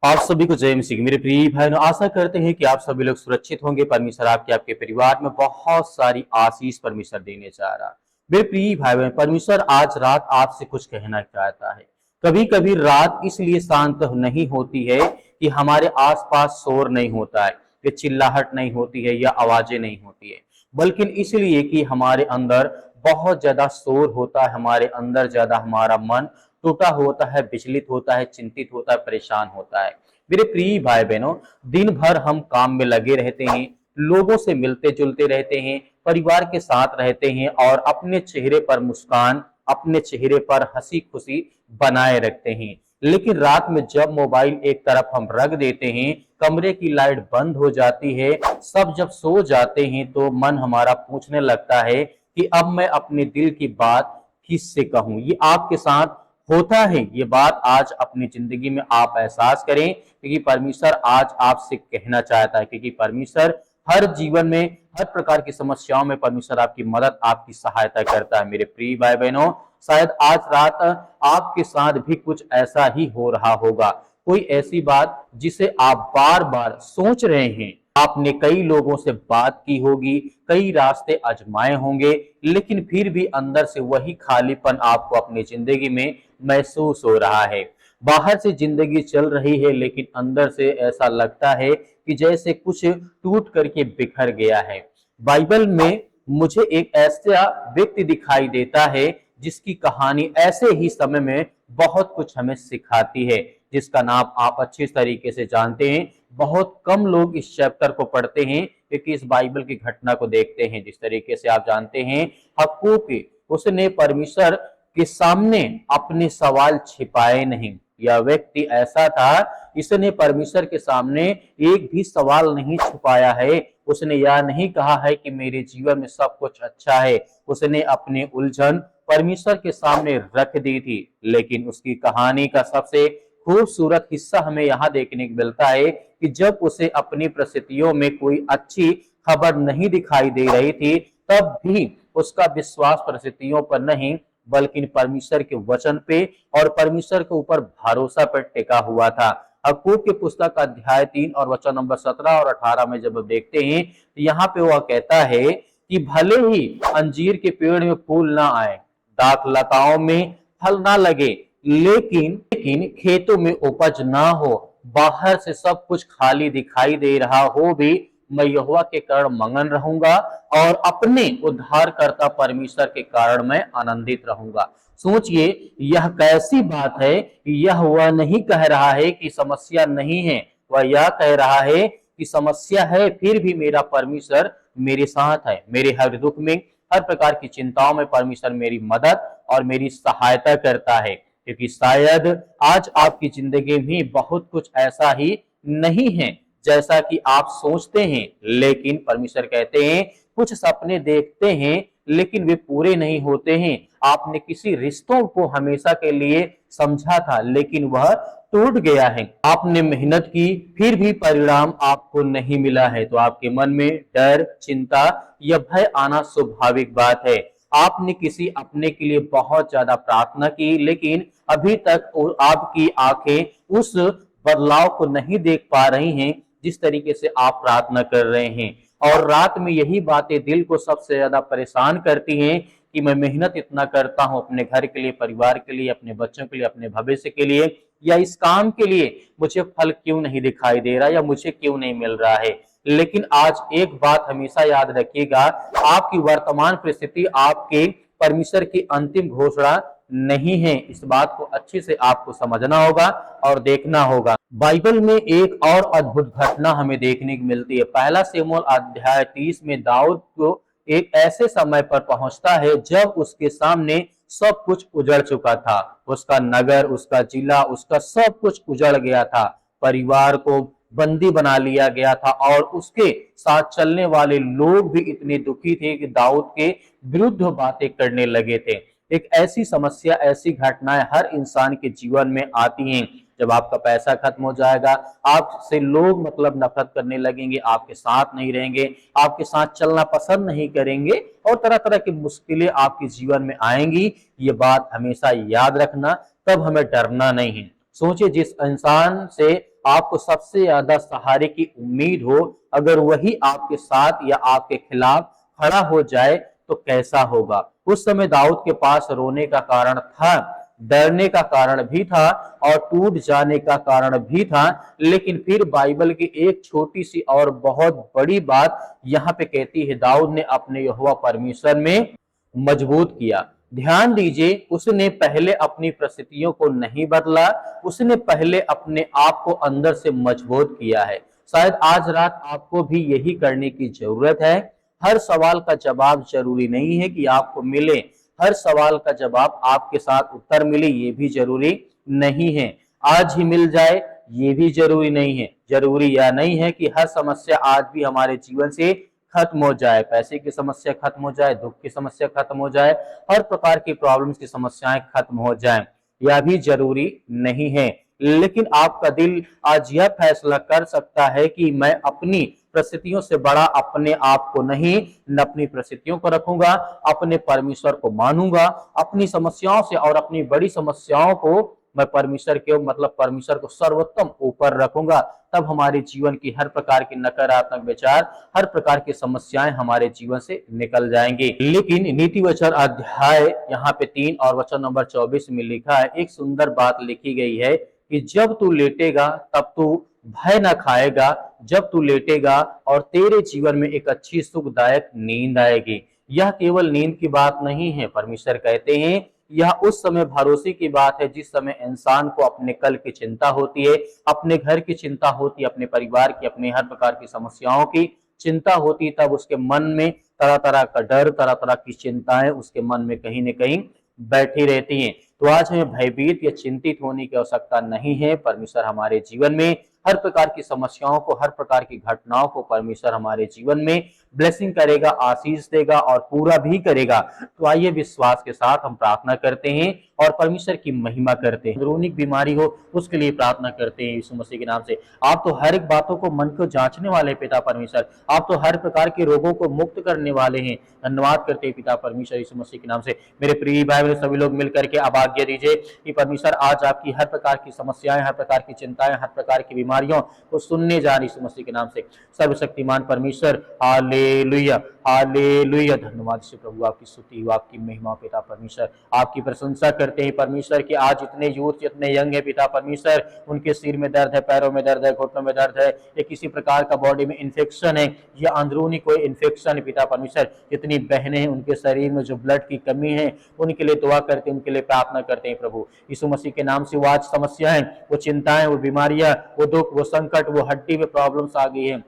आप सभी को जय मसीह की। मेरे प्रिय भाइयों, आशा करते हैं कि आप सभी लोग सुरक्षित होंगे। परमेश्वर आपके परिवार में बहुत सारी आशीष परमेश्वर देने जा रहा है। मेरे प्रिय भाई बहन, परमेश्वर आज रात आपसे कुछ कहना चाहता है। कभी कभी रात इसलिए शांत नहीं होती है कि हमारे आसपास शोर नहीं होता है, कि चिल्लाहट नहीं होती है या आवाजें नहीं होती है, बल्कि इसलिए कि हमारे अंदर बहुत ज्यादा शोर होता है। हमारे अंदर ज्यादा हमारा मन टूटा होता है, विचलित होता है, चिंतित होता है, परेशान होता है। मेरे प्रिय भाई बहनों, दिन भर हम काम में लगे रहते हैं, लोगों से मिलते जुलते रहते हैं, परिवार के साथ रहते हैं और अपने चेहरे पर मुस्कान, अपने चेहरे पर हंसी खुशी बनाए रखते हैं। लेकिन रात में जब मोबाइल एक तरफ हम रख देते हैं, कमरे की लाइट बंद हो जाती है, सब जब सो जाते हैं, तो मन हमारा पूछने लगता है कि अब मैं अपने दिल की बात किससे कहूं। ये आपके साथ होता है। ये बात आज अपनी जिंदगी में आप एहसास करें, क्योंकि परमेश्वर आज आपसे कहना चाहता है। क्योंकि परमेश्वर हर जीवन में, हर प्रकार की समस्याओं में परमेश्वर आपकी मदद, आपकी सहायता करता है। मेरे प्रिय भाई बहनों, शायद आज रात आपके साथ भी कुछ ऐसा ही हो रहा होगा। कोई ऐसी बात जिसे आप बार बार सोच रहे हैं। आपने कई लोगों से बात की होगी, कई रास्ते आजमाए होंगे, लेकिन फिर भी अंदर से वही खालीपन आपको अपनी जिंदगी में महसूस हो रहा है। बाहर से जिंदगी चल रही है, लेकिन अंदर से ऐसा लगता है कि जैसे कुछ टूट करके बिखर गया है। बाइबल में मुझे एक ऐसा व्यक्ति दिखाई देता है जिसकी कहानी ऐसे ही समय में बहुत कुछ हमें सिखाती है, जिसका नाम आप अच्छे तरीके से जानते हैं। बहुत कम लोग इस चैप्टर को पढ़ते हैं, क्योंकि इस बाइबल की घटना को देखते हैं। जिस तरीके से आप जानते हैं, हक्कूक, उसने परमेश्वर के सामने अपने सवाल छिपाए नहीं। यह व्यक्ति ऐसा था, इसने परमेश्वर के सामने एक भी सवाल नहीं छुपाया है। उसने यह नहीं कहा है कि मेरे जीवन में सब कुछ अच्छा है। उसने अपनी उलझन परमेश्वर के सामने रख दी थी। लेकिन उसकी कहानी का सबसे खूबसूरत हिस्सा हमें यहाँ देखने को मिलता है कि जब उसे अपनी परिस्थितियों में कोई अच्छी खबर नहीं दिखाई दे रही थी, तब भी उसका विश्वास परिस्थितियों पर नहीं, बल्कि परमेश्वर के वचन पे और परमेश्वर के ऊपर भरोसा पर टिका हुआ था। हक्कूक की पुस्तक अध्याय 3 और वचन नंबर 17 और 18 में जब देखते हैं, तो यहाँ पे वह कहता है कि भले ही अंजीर के पेड़ में फूल ना आए, दाख लताओं में फल ना लगे, लेकिन खेतों में उपज ना हो, बाहर से सब कुछ खाली दिखाई दे रहा हो भी, मैं यहोवा के कारण मगन रहूंगा और अपने उद्धारकर्ता परमेश्वर के कारण मैं आनंदित रहूंगा। सोचिए, यह कैसी बात है। यह वह नहीं कह रहा है कि समस्या नहीं है, वह यह कह रहा है कि समस्या है, फिर भी मेरा परमेश्वर मेरे साथ है। मेरे हर दुख में, हर प्रकार की चिंताओं में परमेश्वर मेरी मदद और मेरी सहायता करता है। क्योंकि शायद आज आपकी जिंदगी में बहुत कुछ ऐसा ही नहीं है जैसा कि आप सोचते हैं, लेकिन परमेश्वर कहते हैं कुछ सपने देखते हैं लेकिन वे पूरे नहीं होते हैं। आपने किसी रिश्तों को हमेशा के लिए समझा था, लेकिन वह टूट गया है। आपने मेहनत की, फिर भी परिणाम आपको नहीं मिला है, तो आपके मन में डर, चिंता या भय आना स्वाभाविक बात है। आपने किसी अपने के लिए बहुत ज्यादा प्रार्थना की, लेकिन अभी तक आपकी आंखें उस बदलाव को नहीं देख पा रही हैं जिस तरीके से आप प्रार्थना कर रहे हैं। और रात में यही बातें दिल को सबसे ज्यादा परेशान करती हैं कि मैं मेहनत इतना करता हूं अपने घर के लिए, परिवार के लिए, अपने बच्चों के लिए, अपने भविष्य के लिए, या इस काम के लिए मुझे फल क्यों नहीं दिखाई दे रहा, या मुझे क्यों नहीं मिल रहा है। लेकिन आज एक बात हमेशा याद रखिएगा, आपकी वर्तमान परिस्थिति आपके परमेश्वर की अंतिम घोषणा नहीं है। इस बात को अच्छे से आपको समझना होगा और देखना होगा। बाइबल में एक और अद्भुत घटना हमें देखने को मिलती है। पहला शमूएल अध्याय 30 में दाऊद को एक ऐसे समय पर पहुंचता है जब उसके सामने सब कुछ उजड़ चुका था। उसका नगर, उसका जिला, उसका सब कुछ उजड़ गया था। परिवार को बंदी बना लिया गया था और उसके साथ चलने वाले लोग भी इतने दुखी थे कि दाऊद के विरुद्ध बातें करने लगे थे। एक ऐसी समस्या, ऐसी घटनाएं हर इंसान के जीवन में आती हैं। जब आपका पैसा खत्म हो जाएगा, आपसे लोग मतलब नफरत करने लगेंगे, आपके साथ नहीं रहेंगे, आपके साथ चलना पसंद नहीं करेंगे और तरह तरह की मुश्किलें आपके जीवन में आएंगी। ये बात हमेशा याद रखना, तब हमें डरना नहीं है। सोचिए, जिस इंसान से आपको सबसे ज्यादा सहारे की उम्मीद हो, अगर वही आपके साथ या आपके खिलाफ खड़ा हो जाए तो कैसा होगा। उस समय दाऊद के पास रोने का कारण था, डरने का कारण भी था और टूट जाने का कारण भी था, लेकिन फिर बाइबल की एक छोटी सी और बहुत बड़ी बात यहाँ पे कहती है, दाऊद ने अपने यहोवा परमेश्वर में मजबूत किया। ध्यान दीजिए, उसने पहले अपनी परिस्थितियों को नहीं बदला, उसने पहले अपने आप को अंदर से मजबूत किया है। शायद आज रात आपको भी यही करने की जरूरत है। हर सवाल का जवाब जरूरी नहीं है कि आपको मिले, हर सवाल का जवाब आपके साथ उत्तर मिले ये भी जरूरी नहीं है, आज ही मिल जाए ये भी जरूरी नहीं है। जरूरी यह नहीं है कि हर समस्या आज भी हमारे जीवन से खत्म हो जाए, पैसे की समस्या खत्म हो जाए, दुख की समस्या खत्म हो जाए, हर प्रकार की प्रॉब्लम्स की समस्याएं खत्म हो जाएं, यह भी जरूरी नहीं है। लेकिन आपका दिल आज यह फैसला कर सकता है कि मैं अपनी परिस्थितियों से बड़ा अपने आप को नहीं, न अपनी परिस्थितियों को रखूंगा, अपने परमेश्वर को मानूंगा, अपनी समस्याओं से और अपनी बड़ी समस्याओं को मैं परमेश्वर के मतलब परमेश्वर को सर्वोत्तम ऊपर रखूंगा। तब हमारे जीवन की हर प्रकार की नकारात्मक विचार, हर प्रकार की समस्याएं हमारे जीवन से निकल जाएंगी। लेकिन नीति वचन अध्याय यहाँ पे 3 और वचन नंबर 24 में लिखा है, एक सुंदर बात लिखी गई है कि जब तू लेटेगा तब तू भय ना खाएगा, जब तू लेटेगा और तेरे जीवन में एक अच्छी सुखदायक नींद आएगी। यह केवल नींद की बात नहीं है, परमेश्वर कहते हैं यह उस समय भरोसे की बात है जिस समय इंसान को अपने कल की चिंता होती है, अपने घर की चिंता होती है, अपने परिवार की, अपने हर प्रकार की समस्याओं की चिंता होती, तब उसके मन में तरह तरह का डर, तरह तरह की चिंताएं उसके मन में कहीं न कहीं बैठी रहती हैं। तो आज हमें भयभीत या चिंतित होने की आवश्यकता नहीं है। परमेश्वर हमारे जीवन में हर प्रकार की समस्याओं को, हर प्रकार की घटनाओं को परमेश्वर हमारे जीवन में ब्लेसिंग करेगा, आशीष देगा और पूरा भी करेगा। तो आइए विश्वास के साथ हम प्रार्थना करते हैं और परमेश्वर की महिमा करते हैं। क्रोनिक बीमारी हो उसके लिए प्रार्थना करते हैं यीशु मसीह के नाम से। आप तो हर एक बातों को, मन को जांचने वाले पिता परमेश्वर, आप तो हर प्रकार के रोगों को मुक्त करने वाले हैं। धन्यवाद करते हैं पिता परमेश्वर यीशु मसीह के नाम से। मेरे प्रिय भाई बहन सभी लोग मिलकर के अब आज्ञा दीजिए कि परमेश्वर आज आपकी हर प्रकार की समस्याएं, हर प्रकार की चिंताएं, हर प्रकार की बीमारियों को सुनने जा रही यीशु मसीह के नाम से। सर्वशक्तिमान परमेश्वर, हालेलुया हालेलुया। धन्यवाद से प्रभु, आपकी स्तुति हो, आपकी महिमा पिता परमेश्वर, आपकी प्रशंसा करते हैं परमेश्वर कि आज इतने यूथ, इतने यंग है पिता परमेश्वर, उनके सिर में दर्द है, पैरों में दर्द है, घुटनों में दर्द है, या किसी प्रकार का बॉडी में इन्फेक्शन है या अंदरूनी कोई इन्फेक्शन है पिता परमेश्वर। जितनी बहनें हैं उनके शरीर में जो ब्लड की कमी है उनके लिए दुआ करते हैं, उनके लिए प्रार्थना करते हैं प्रभु यीशु मसीह के नाम से। वो आज समस्याएं, वो चिंताएं, वो बीमारियां, वो दुख, वो संकट, वो हड्डी में प्रॉब्लम्स आ गई है,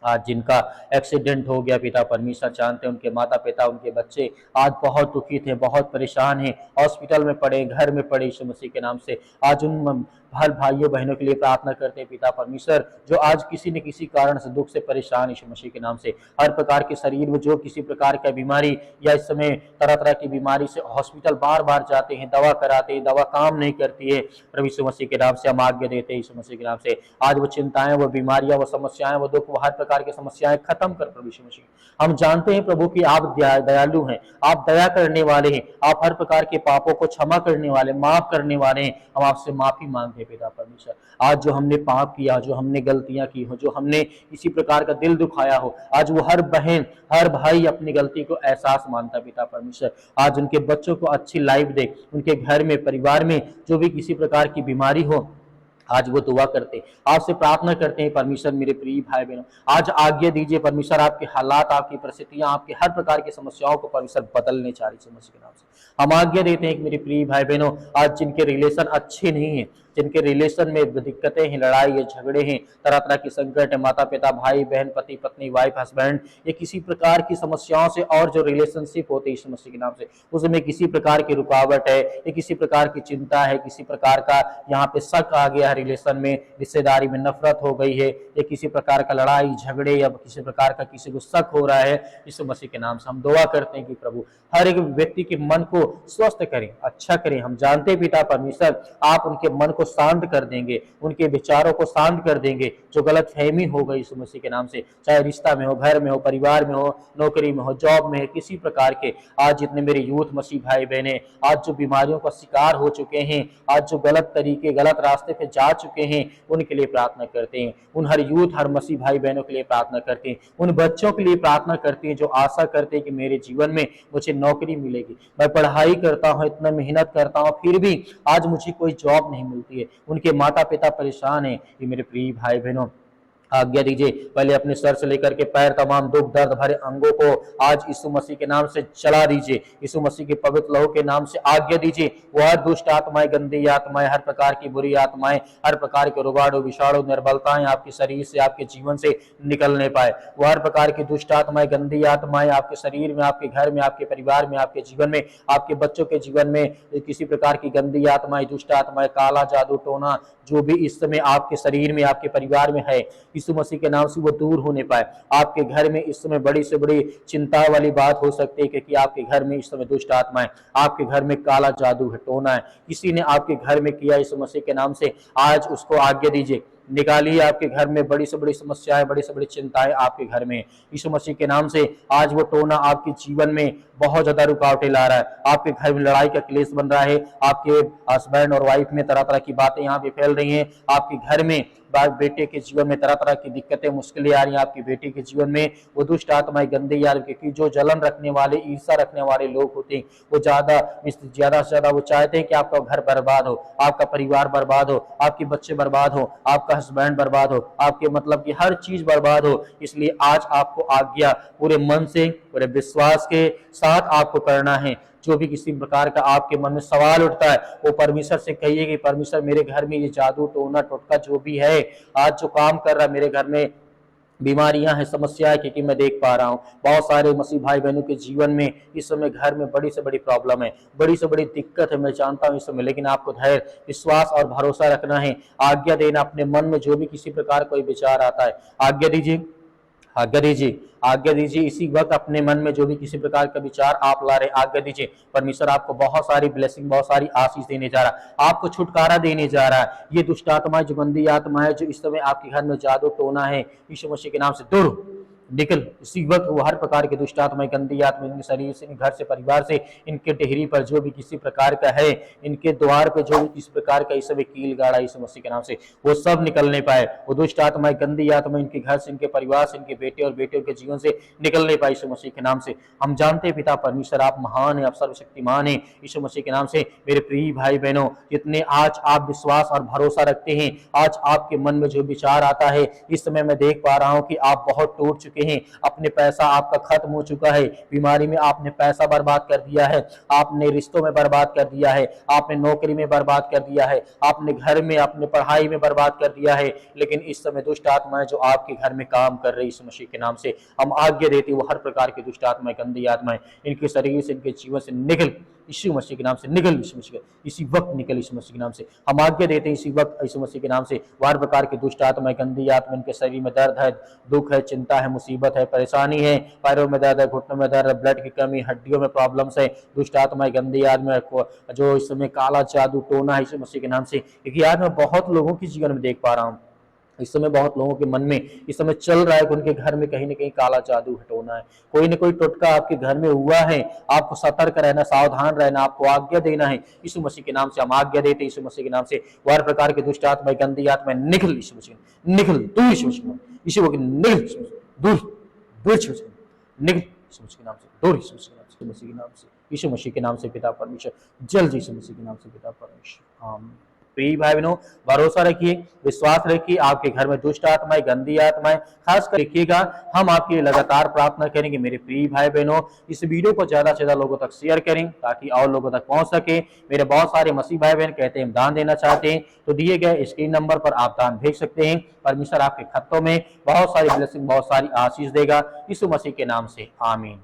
आज जिनका एक्सीडेंट हो गया पिता परमेश्वर जानते हैं, उनके माता पिता, उनके बच्चे आज बहुत दुखी थे, बहुत परेशान हैं, हॉस्पिटल में पड़े, घर में पड़े यीशु मसीह के नाम से। आज उन हर भाइयों बहनों के लिए प्रार्थना करते हैं पिता परमेश्वर जो आज किसी न किसी कारण से दुख से परेशान यीशु मसीह के नाम से। हर प्रकार के शरीर में जो किसी प्रकार का बीमारी या इस समय तरह तरह की बीमारी से हॉस्पिटल बार बार जाते हैं, दवा कराते हैं, दवा काम नहीं करती है, प्रभु यीशु मसीह के नाम से हम आज्ञा देते हैं यीशु मसीह के नाम से। आज वो चिंताएं, वो बीमारियां, वो समस्याएं, वो दुख, वो हर प्रकार की समस्याएं खत्म कर प्रभु यीशु मसीह। हम जानते हैं प्रभु कि आप दयालु हैं, आप दया करने वाले हैं, आप हर प्रकार के पापों को क्षमा करने वाले, माफ करने वाले हैं। हम आपसे माफी मांगते हैं पिता परमेश्वर। आज जो हमने पाप किया, जो हमने गलतियां की हो, जो हमने किसी प्रकार का दिल दुखाया हो, आज वो हर बहन, हर भाई अपनी गलती को एहसास मानता पिता परमेश्वर। आज उनके बच्चों को अच्छी लाइफ दे, उनके घर में, परिवार में जो भी किसी प्रकार की बीमारी हो, आज वो दुआ करते, आपसे प्रार्थना करते हैं परमेश्वर। मेरे प्रिय भाई बहनों, आज आज्ञा दीजिए परमेश्वर, आपके हालात, आपकी परिस्थितियां, आपके हर प्रकार की समस्याओं को परमेश्वर बदलने चाह रही है मसीह के नाम से। हम आज्ञा देते हैं कि मेरे प्रिय भाई बहनों, आज जिनके रिलेशन अच्छे नहीं है, जिनके रिलेशन में दिक्कतें हैं, लड़ाई है, झगड़े हैं, तरह तरह की संकट है, माता पिता, भाई बहन, पति पत्नी, वाइफ हस्बैंड, ये किसी प्रकार की समस्याओं से और जो रिलेशनशिप होते हैं यीशु मसीह के नाम से, उसमें किसी प्रकार की रुकावट है, या किसी प्रकार की चिंता है, किसी प्रकार का यहाँ पे शक आ गया है रिलेशन में, रिश्तेदारी में नफरत हो गई है, या किसी प्रकार का लड़ाई झगड़े या किसी प्रकार का किसी को शक हो रहा है, यीशु मसीह के नाम से हम दुआ करते हैं कि प्रभु हर एक व्यक्ति के मन को स्वस्थ करें, अच्छा करें। हम जानते हैं पिता परमेश्वर आप उनके मन को शांत कर देंगे, उनके विचारों को शांत कर देंगे, जो गलत फहमी हो गई यीशु मसीह के नाम से, चाहे रिश्ता में हो, घर में हो, परिवार में हो, नौकरी में हो, जॉब में है, किसी प्रकार के आज जितने मेरे यूथ मसीह भाई बहने आज जो बीमारियों का शिकार हो चुके हैं, आज जो गलत तरीके गलत रास्ते पे जा चुके हैं, उनके लिए प्रार्थना करते हैं। उन हर यूथ हर मसीह भाई बहनों के लिए प्रार्थना करते हैं। उन बच्चों के लिए प्रार्थना करते हैं जो आशा करते हैं कि मेरे जीवन में मुझे नौकरी मिलेगी, मैं पढ़ाई करता हूँ, इतना मेहनत करता हूँ, फिर भी आज मुझे कोई जॉब नहीं मिलती है। उनके माता पिता परेशान हैं। ये मेरे प्रिय भाई बहनों, आज्ञा दीजिए पहले अपने सर से लेकर के पैर तमाम दुख दर्द भरे अंगों को आज यीशु मसीह के नाम से चला दीजिए। यीशु मसीह के पवित्र लहू के नाम से आज्ञा दीजिए। वो हर दुष्ट आत्माएं, गंदी आत्माएं, हर प्रकार की बुरी आत्माएं, हर प्रकार के रोगाणु विषाणु निर्बलताएं आपके शरीर से आपके जीवन से निकलने पाए। वो हर प्रकार की दुष्ट आत्माएं, गंदी आत्माएं आपके शरीर में, आपके घर में, आपके परिवार में, आपके जीवन में, आपके बच्चों के जीवन में किसी प्रकार की गंदी आत्माएं, दुष्ट आत्माएं, काला जादू टोना जो भी इस समय आपके शरीर में आपके परिवार में है, यीशु मसीह के नाम से वो दूर होने पाए। आपके घर में इस समय बड़ी से बड़ी चिंता वाली बात हो सकती है क्योंकि आपके घर में इस समय दुष्ट आत्मा है, आपके घर में काला जादू है, टोना है, किसी ने आपके घर में किया, यीशु मसीह के नाम से आज उसको आज्ञा दीजिए, निकालिए। आपके घर में बड़ी से बड़ी समस्याएं, बड़ी से बड़ी चिंताएं आपके घर में यीशु मसीह के नाम से आज वो टोना आपके जीवन में बहुत ज्यादा रुकावटें ला रहा है। आपके घर में लड़ाई का क्लेश बन रहा है, आपके हस्बैंड और वाइफ में तरह तरह की बातें यहाँ पे फैल रही हैं, आपके घर में बेटे के जीवन में तरह तरह की दिक्कतें मुश्किलें आ रही हैं, आपकी बेटी के जीवन में वो दुष्ट आत्माएं, गंदे यार, क्योंकि जो जलन रखने वाले, ईर्ष्या रखने वाले लोग होते हैं वो ज्यादा से ज्यादा वो चाहते हैं कि आपका घर बर्बाद हो, आपका परिवार बर्बाद हो, आपके बच्चे बर्बाद हो, आपका हस्बैंड बर्बाद हो, आपके मतलब की हर चीज बर्बाद हो। इसलिए आज आपको आज्ञा पूरे मन से, पूरे विश्वास के साथ आपको करना है। जो भी किसी प्रकार का आपके मन में सवाल उठता है वो परमेश्वर से कहिए कि परमेश्वर मेरे घर में ये जादू टोना टोटका जो भी है आज जो काम कर रहा है, मेरे घर में बीमारियां हैं, समस्या है, क्योंकि मैं देख पा रहा हूँ बहुत सारे मसीह भाई बहनों के जीवन में इस समय घर में बड़ी से बड़ी प्रॉब्लम है, बड़ी से बड़ी दिक्कत है, मैं जानता हूँ इस समय, लेकिन आपको धैर्य, विश्वास और भरोसा रखना है। आज्ञा देना अपने मन में जो भी किसी प्रकार कोई विचार आता है, आज्ञा दीजिए, आज्ञा दीजिए, आज्ञा दीजिए। इसी वक्त अपने मन में जो भी किसी प्रकार का विचार आप ला रहे, आज्ञा दीजिए। परमेश्वर आपको बहुत सारी ब्लेसिंग, बहुत सारी आशीष देने जा रहा है, आपको छुटकारा देने जा रहा है। ये दुष्ट आत्माएं, जो गंदी आत्माएं जो इस समय आपके घर में जादू टोना है, यीशु मसीह के नाम से दूर निकल। इसी वक्त वो हर प्रकार के दुष्ट आत्माएं, गंदी आत्मा इनके शरीर से, घर से, परिवार से, इनके टेहरी पर जो भी किसी प्रकार का है, इनके द्वार पे जो भी किसी प्रकार का इस समय कील गाड़ा यीशु मसीह के नाम से वो सब निकलने पाए। वो दुष्ट आत्माएं, गंदी आत्मा इनके घर से, इनके परिवार से, इनके बेटे और बेटियों के जीवन से निकलने पाए यीशु मसीह के नाम से। हम जानते हैं पिता परमेश्वर आप महान है, आप सर्वशक्तिमान है यीशु मसीह के नाम से। मेरे प्रिय भाई बहनों, जितने आज आप विश्वास और भरोसा रखते हैं, आज आपके मन में जो विचार आता है, इस समय मैं देख पा रहा हूं कि आप बहुत टूट चुके हैं, अपने पैसा आपका खत्म हो चुका है, बीमारी में आपने पैसा बर्बाद कर दिया है, आपने रिश्तों में बर्बाद कर दिया है, आपने नौकरी में बर्बाद कर दिया है, आपने घर में, अपने पढ़ाई में बर्बाद कर दिया है। लेकिन इस समय दुष्ट आत्माएं जो आपके घर में काम कर रही यीशु मसीह के नाम से हम आज्ञा देते, वो हर प्रकार की दुष्ट आत्माएं, गंदी आत्माएं इनके शरीर से, इनके जीवन से निकल यीशु मसीह के नाम से, निकल यीशु मसीह, इसी वक्त निकल यीशु मसीह के नाम से। हम आज्ञा देते हैं इसी वक्त यीशु मसीह के नाम से, हर प्रकार की दुष्ट आत्माएं, गंदी आत्मा इनके शरीर में दर्द है, दुख है, चिंता है, मुसीबत है, परेशानी है, पैरों में दर्द है, घुटनों में दर्द है, ब्लड की कमी, हड्डियों में प्रॉब्लम्स है, दुष्ट आत्माएं, गंदी आत्मा जो इस समय काला जादू टोना है यीशु मसीह के नाम से। क्योंकि आज मैं बहुत लोगों के जीवन में देख पा रहा हूँ, इस समय बहुत लोगों के मन में इस समय चल रहा है कि उनके घर में कहीं ना कहीं काला जादू हटोना है, कोई ना कोई टोटका आपके घर में हुआ है। आपको सतर्क रहना, सावधान रहना, आपको आज्ञा देना है यीशु मसीह के नाम से। हम आज्ञा देते यीशु मसीह के नाम से, हर प्रकार के दुष्ट आत्मा, गंदी आत्मा निकल यीशु मसीह, निकल दूर यीशु मसीह, यीशु निकल दूर दूर यीशु निकल यीशु मसीह के नाम से, दूर यीशु मसीह के नाम से, यीशु मसीह के नाम से पिता परमेश्वर, जल्द यीशु मसीह के नाम से पिता परमेश्वर, आमीन। प्रिय भाई बहनों, भरोसा रखिए, विश्वास रखिए, आपके घर में दुष्ट आत्माएं, गंदी आत्माएं खास कर रखिएगा। हम आपके लिए लगातार प्रार्थना करेंगे। मेरे प्रिय भाई बहनों, इस वीडियो को ज्यादा से ज्यादा लोगों तक शेयर करें ताकि और लोगों तक पहुंच सके। मेरे बहुत सारे मसीह भाई बहन कहते हैं दान देना चाहते हैं, तो दिए गए स्क्रीन नंबर पर आप दान भेज सकते हैं। परमेश्वर आपके खतों में बहुत सारी ब्लेसिंग, बहुत सारी आशीष देगा यीशु मसीह के नाम से, आमीन।